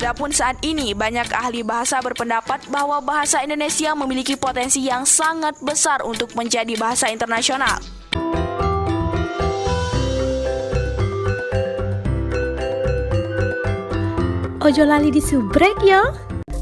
Adapun saat ini, banyak ahli bahasa berpendapat bahwa bahasa Indonesia memiliki potensi yang sangat besar untuk menjadi bahasa internasional. Ojo lali disubrek ya.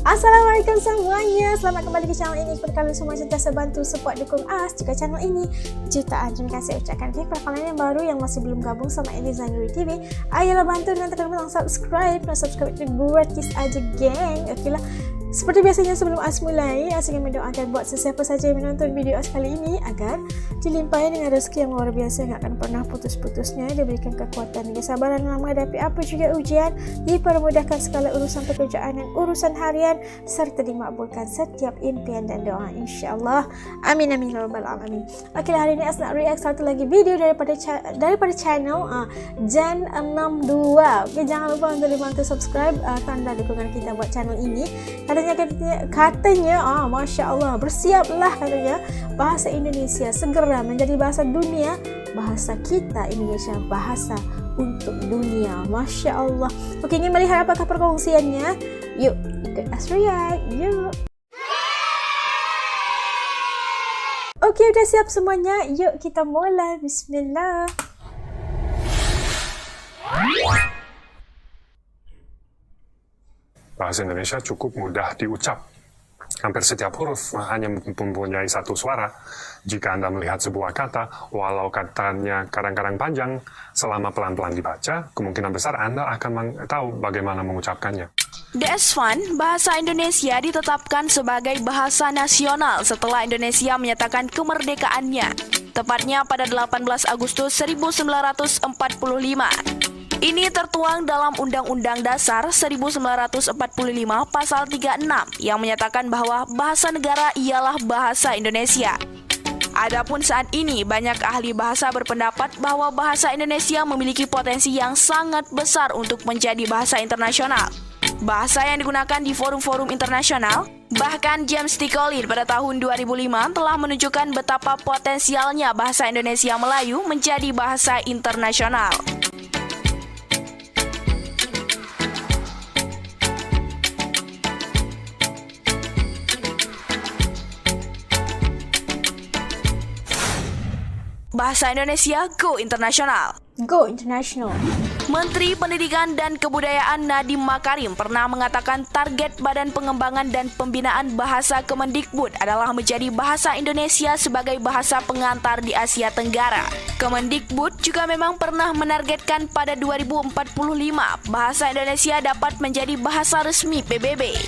Assalamualaikum semuanya, selamat kembali ke channel ini. Kepada kalian semua sentiasa bantu support dukung As juga channel ini, jutaan terima kasih ucapkan. Kepada kalian yang baru yang masih belum gabung sama Eliza Nuri TV, ayolah bantu dengan tekan tombol subscribe dan subscribe itu gratis aja geng. Oke lah. Seperti biasanya sebelum As mulai, As ingin mendoakan buat sesiapa saja yang menonton video As kali ini agar dilimpahi dengan rezeki yang luar biasa yang akan pernah putus-putusnya, diberikan kekuatan dan kesabaran dalam menghadapi apa juga ujian, dipermudahkan segala urusan pekerjaan dan urusan harian, serta dimakbulkan setiap impian dan doa insyaAllah. Amin amin ya rabbal alamin. Oke lah, hari ini As nak react satu lagi video daripada channel Jan 62. Oke, jangan lupa untuk dibantu subscribe, tanda dukungan kita buat channel ini. Katanya Masya Allah, bersiaplah katanya bahasa Indonesia segera menjadi bahasa dunia, bahasa kita Indonesia bahasa untuk dunia. Masya Allah. Oke, ingin melihat apakah perkongsiannya? Yuk ikut As react, yuk. Oke, udah siap semuanya, yuk kita mulai. Bismillah. Bahasa Indonesia cukup mudah diucap. Hampir setiap huruf hanya mempunyai satu suara. Jika Anda melihat sebuah kata, walau katanya kadang-kadang panjang, selama pelan-pelan dibaca, kemungkinan besar Anda akan tahu bagaimana mengucapkannya. That's fun, bahasa Indonesia ditetapkan sebagai bahasa nasional setelah Indonesia menyatakan kemerdekaannya, tepatnya pada 18 Agustus 1945. Ini tertuang dalam Undang-Undang Dasar 1945 Pasal 36 yang menyatakan bahwa bahasa negara ialah bahasa Indonesia. Adapun saat ini, banyak ahli bahasa berpendapat bahwa bahasa Indonesia memiliki potensi yang sangat besar untuk menjadi bahasa internasional. Bahasa yang digunakan di forum-forum internasional, bahkan James T. Collins pada tahun 2005 telah menunjukkan betapa potensialnya bahasa Indonesia Melayu menjadi bahasa internasional. Bahasa Indonesia Go Internasional. Go international. Menteri Pendidikan dan Kebudayaan Nadiem Makarim pernah mengatakan target Badan Pengembangan dan Pembinaan Bahasa Kemendikbud adalah menjadi bahasa Indonesia sebagai bahasa pengantar di Asia Tenggara. Kemendikbud juga memang pernah menargetkan pada 2045 bahasa Indonesia dapat menjadi bahasa resmi PBB.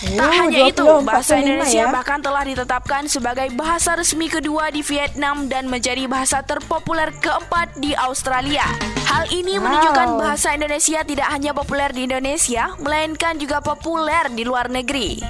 Tak hanya itu, bahasa Indonesia bahkan telah ditetapkan sebagai bahasa resmi kedua di Vietnam dan menjadi bahasa terpopuler keempat di Australia. Hal ini menunjukkan bahasa Indonesia tidak hanya populer di Indonesia, melainkan juga populer di luar negeri.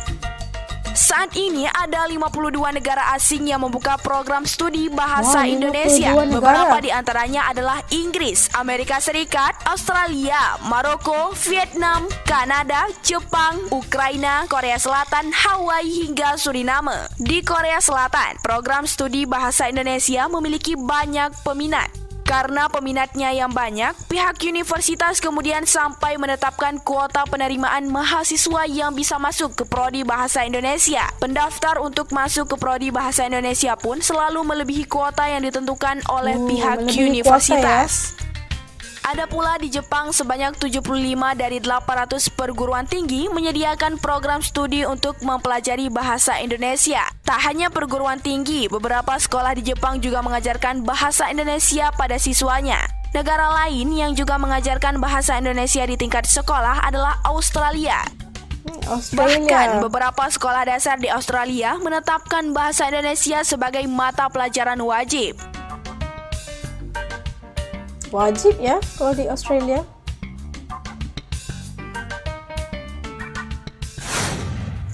Saat ini ada 52 negara asing yang membuka program studi bahasa Indonesia. Beberapa di antaranya adalah Inggris, Amerika Serikat, Australia, Maroko, Vietnam, Kanada, Jepang, Ukraina, Korea Selatan, Hawaii hingga Suriname. Di Korea Selatan, program studi bahasa Indonesia memiliki banyak peminat. Karena peminatnya yang banyak, pihak universitas kemudian sampai menetapkan kuota penerimaan mahasiswa yang bisa masuk ke Prodi Bahasa Indonesia. Pendaftar untuk masuk ke Prodi Bahasa Indonesia pun selalu melebihi kuota yang ditentukan oleh pihak universitas. Ada pula di Jepang sebanyak 75 dari 800 perguruan tinggi menyediakan program studi untuk mempelajari bahasa Indonesia. Tak hanya perguruan tinggi, beberapa sekolah di Jepang juga mengajarkan bahasa Indonesia pada siswanya. Negara lain yang juga mengajarkan bahasa Indonesia di tingkat sekolah adalah Australia. Bahkan beberapa sekolah dasar di Australia menetapkan bahasa Indonesia sebagai mata pelajaran wajib. Wajib ya kalau di Australia.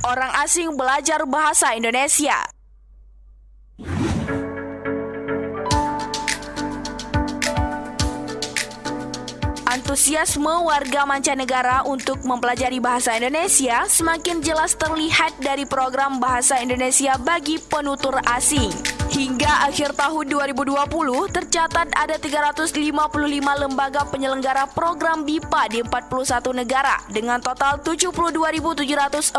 Orang asing belajar bahasa Indonesia. Antusiasme warga mancanegara untuk mempelajari bahasa Indonesia semakin jelas terlihat dari program Bahasa Indonesia bagi penutur asing. Hingga akhir tahun 2020, tercatat ada 355 lembaga penyelenggara program BIPA di 41 negara dengan total 72.746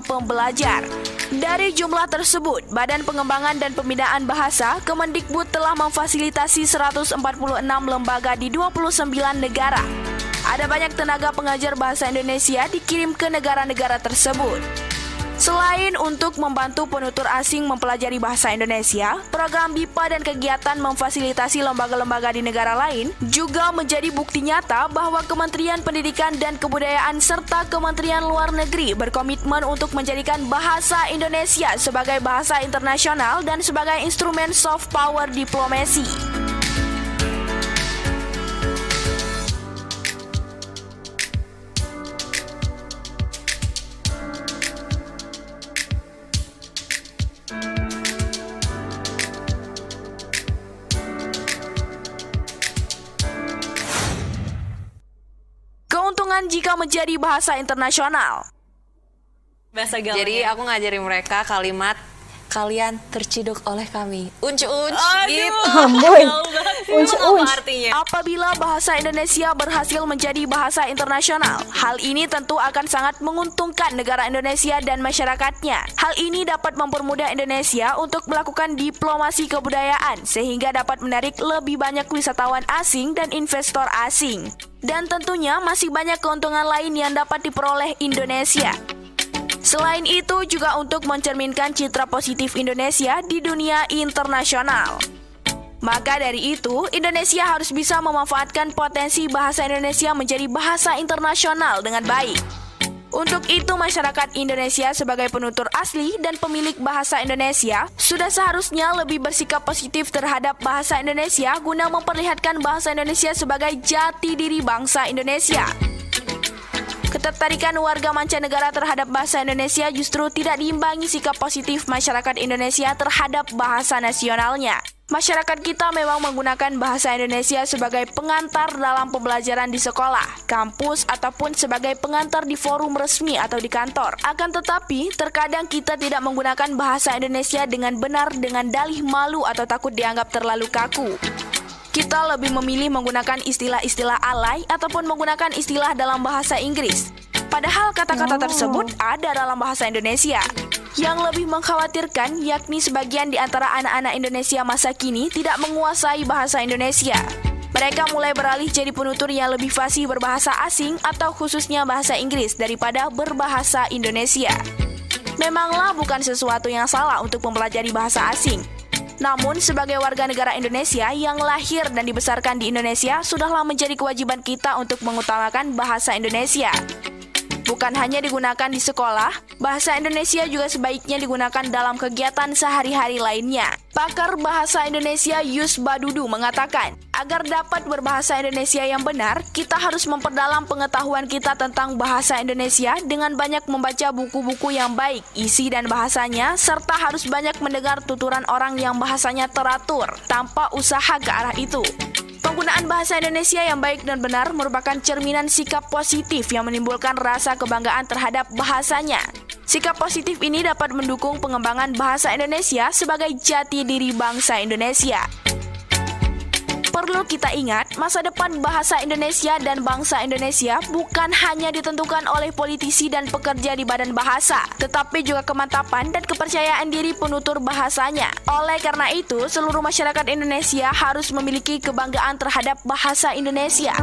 pembelajar. Dari jumlah tersebut, Badan Pengembangan dan Pembinaan Bahasa Kemendikbud telah memfasilitasi 146 lembaga di 29 negara. Ada banyak tenaga pengajar bahasa Indonesia dikirim ke negara-negara tersebut. Selain untuk membantu penutur asing mempelajari bahasa Indonesia, program BIPA dan kegiatan memfasilitasi lembaga-lembaga di negara lain juga menjadi bukti nyata bahwa Kementerian Pendidikan dan Kebudayaan serta Kementerian Luar Negeri berkomitmen untuk menjadikan bahasa Indonesia sebagai bahasa internasional dan sebagai instrumen soft power diplomasi. Keuntungan jika menjadi bahasa internasional. Bahasa gaulnya. Jadi aku ngajarin mereka kalimat kalian terciduk oleh kami. Unc-unc gitu. Amboi. Unc-unc. Artinya? Apabila bahasa Indonesia berhasil menjadi bahasa internasional, hal ini tentu akan sangat menguntungkan negara Indonesia dan masyarakatnya. Hal ini dapat mempermudah Indonesia untuk melakukan diplomasi kebudayaan sehingga dapat menarik lebih banyak wisatawan asing dan investor asing. Dan tentunya masih banyak keuntungan lain yang dapat diperoleh Indonesia. Selain itu juga untuk mencerminkan citra positif Indonesia di dunia internasional. Maka dari itu, Indonesia harus bisa memanfaatkan potensi bahasa Indonesia menjadi bahasa internasional dengan baik. Untuk itu, masyarakat Indonesia sebagai penutur asli dan pemilik bahasa Indonesia sudah seharusnya lebih bersikap positif terhadap bahasa Indonesia guna memperlihatkan bahasa Indonesia sebagai jati diri bangsa Indonesia. Ketertarikan warga mancanegara terhadap bahasa Indonesia justru tidak diimbangi sikap positif masyarakat Indonesia terhadap bahasa nasionalnya. Masyarakat kita memang menggunakan bahasa Indonesia sebagai pengantar dalam pembelajaran di sekolah, kampus, ataupun sebagai pengantar di forum resmi atau di kantor. Akan tetapi, terkadang kita tidak menggunakan bahasa Indonesia dengan benar dengan dalih malu atau takut dianggap terlalu kaku. Kita lebih memilih menggunakan istilah-istilah alay ataupun menggunakan istilah dalam bahasa Inggris. Padahal kata-kata tersebut ada dalam bahasa Indonesia. Yang lebih mengkhawatirkan yakni sebagian di antara anak-anak Indonesia masa kini tidak menguasai bahasa Indonesia. Mereka mulai beralih jadi penutur yang lebih fasih berbahasa asing atau khususnya bahasa Inggris daripada berbahasa Indonesia. Memanglah bukan sesuatu yang salah untuk mempelajari bahasa asing. Namun, sebagai warga negara Indonesia yang lahir dan dibesarkan di Indonesia, sudahlah menjadi kewajiban kita untuk mengutamakan bahasa Indonesia. Bukan hanya digunakan di sekolah, bahasa Indonesia juga sebaiknya digunakan dalam kegiatan sehari-hari lainnya. Pakar bahasa Indonesia Yus Badudu mengatakan, agar dapat berbahasa Indonesia yang benar, kita harus memperdalam pengetahuan kita tentang bahasa Indonesia dengan banyak membaca buku-buku yang baik, isi dan bahasanya, serta harus banyak mendengar tuturan orang yang bahasanya teratur, tanpa usaha ke arah itu. Penggunaan bahasa Indonesia yang baik dan benar merupakan cerminan sikap positif yang menimbulkan rasa kebanggaan terhadap bahasanya. Sikap positif ini dapat mendukung pengembangan bahasa Indonesia sebagai jati diri bangsa Indonesia. Perlu kita ingat, masa depan bahasa Indonesia dan bangsa Indonesia bukan hanya ditentukan oleh politisi dan pekerja di badan bahasa, tetapi juga kemantapan dan kepercayaan diri penutur bahasanya. Oleh karena itu, seluruh masyarakat Indonesia harus memiliki kebanggaan terhadap bahasa Indonesia.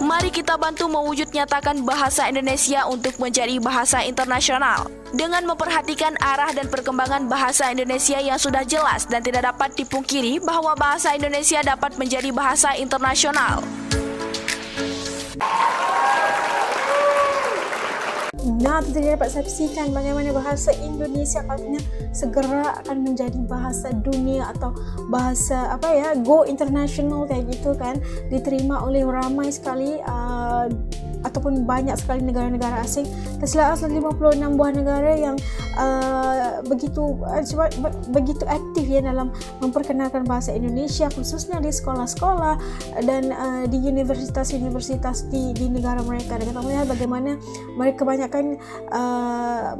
Mari kita bantu mewujud nyatakan bahasa Indonesia untuk menjadi bahasa internasional dengan memperhatikan arah dan perkembangan bahasa Indonesia yang sudah jelas dan tidak dapat dipungkiri bahwa bahasa Indonesia dapat menjadi bahasa internasional. Nah, tentunya dapat saksikan bagaimana bahasa Indonesia katanya segera akan menjadi bahasa dunia atau bahasa go international kayak gitu kan, diterima oleh ramai sekali ataupun banyak sekali negara-negara asing. Tak silap 56 buah negara yang begitu aktif ya dalam memperkenalkan bahasa Indonesia, khususnya di sekolah-sekolah dan di universitas-universitas di negara mereka. Dan kita melihat bagaimana mereka kebanyakan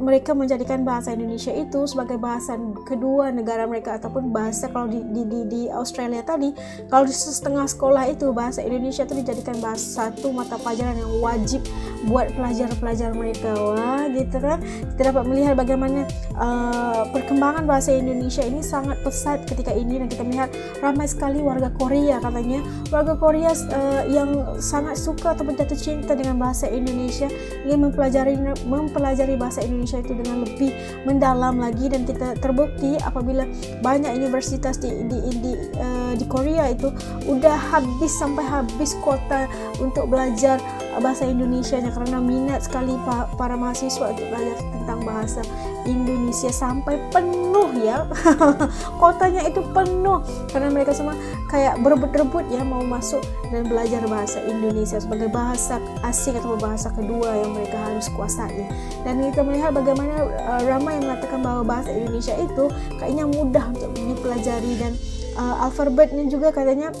mereka menjadikan bahasa Indonesia itu sebagai bahasa kedua negara mereka, ataupun bahasa kalau di Australia tadi, kalau di setengah sekolah itu bahasa Indonesia itu dijadikan bahasa satu mata pelajaran yang wajib buat pelajar-pelajar mereka. Wah, gitu kan. Kita dapat melihat bagaimana perkembangan bahasa Indonesia ini sangat pesat ketika ini, dan kita melihat ramai sekali warga Korea, katanya warga Korea yang sangat suka ataupun jatuh cinta dengan bahasa Indonesia, ingin mempelajari bahasa Indonesia itu dengan lebih mendalam lagi. Dan kita terbukti apabila banyak universitas di Korea itu udah sampai habis kuota untuk belajar bahasa Indonesianya, karena minat sekali para mahasiswa untuk belajar tentang bahasa Indonesia, sampai penuh ya. Kotanya itu penuh karena mereka semua kayak berebut-rebut ya mau masuk dan belajar bahasa Indonesia sebagai bahasa asing atau bahasa kedua yang mereka harus kuasai. Dan kita melihat bagaimana ramai yang mengatakan bahwa bahasa Indonesia itu kayaknya mudah untuk dipelajari, dan alfabetnya juga katanya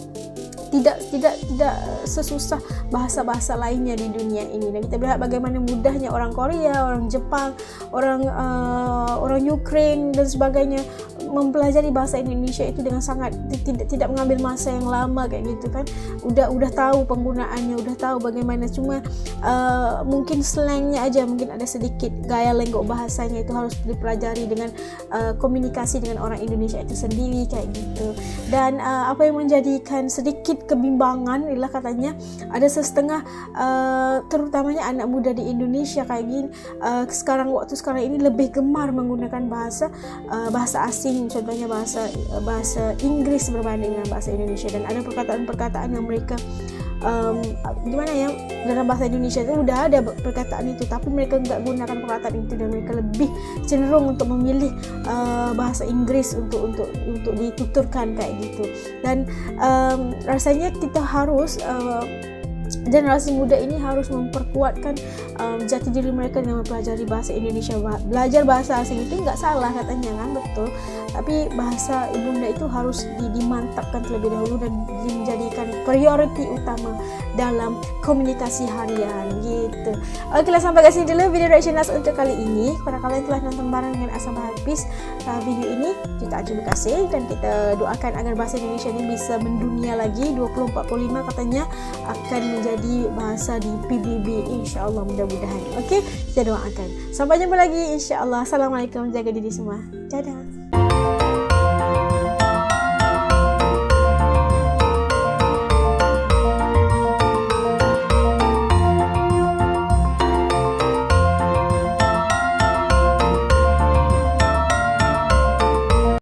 tidak sesusah bahasa-bahasa lainnya di dunia ini. Dan kita lihat bagaimana mudahnya orang Korea, orang Jepang, orang Ukraine dan sebagainya mempelajari bahasa Indonesia itu dengan sangat tidak mengambil masa yang lama kayak gitu kan. Udah tahu penggunaannya, udah tahu bagaimana, cuma mungkin slangnya aja mungkin ada sedikit gaya lenggok bahasanya itu harus dipelajari dengan komunikasi dengan orang Indonesia itu sendiri kayak gitu. Dan apa yang menjadikan sedikit kebimbangan adalah katanya ada setengah terutamanya anak muda di Indonesia kayak gini waktu sekarang ini lebih gemar menggunakan bahasa asing, contohnya bahasa Inggris berbanding dengan bahasa Indonesia. Dan ada perkataan-perkataan yang mereka gimana ya, dalam bahasa Indonesia itu udah ada perkataan itu tapi mereka nggak gunakan perkataan itu, dan mereka lebih cenderung untuk memilih bahasa Inggris untuk dituturkan kayak gitu. Dan rasanya kita harus generasi muda ini harus memperkuatkan jati diri mereka dengan mempelajari bahasa Indonesia. Belajar bahasa asing itu nggak salah katanya kan, betul, tapi bahasa ibunda itu harus dimantapkan terlebih dahulu dan menjadikan priority utama dalam komunikasi harian gitu. Oke lah, sampai ke sini dulu video reaction Nas untuk kali ini. Kepada kalian telah nonton bareng dengan sampai habis video ini, jutaan terima kasih, dan kita doakan agar bahasa Indonesia ini bisa mendunia lagi. 2045 katanya akan menjadi bahasa di PBB, insyaallah, mudah-mudahan. Oke, kita doakan. Sampai jumpa lagi insyaallah. Assalamualaikum, jaga diri semua. Dadah.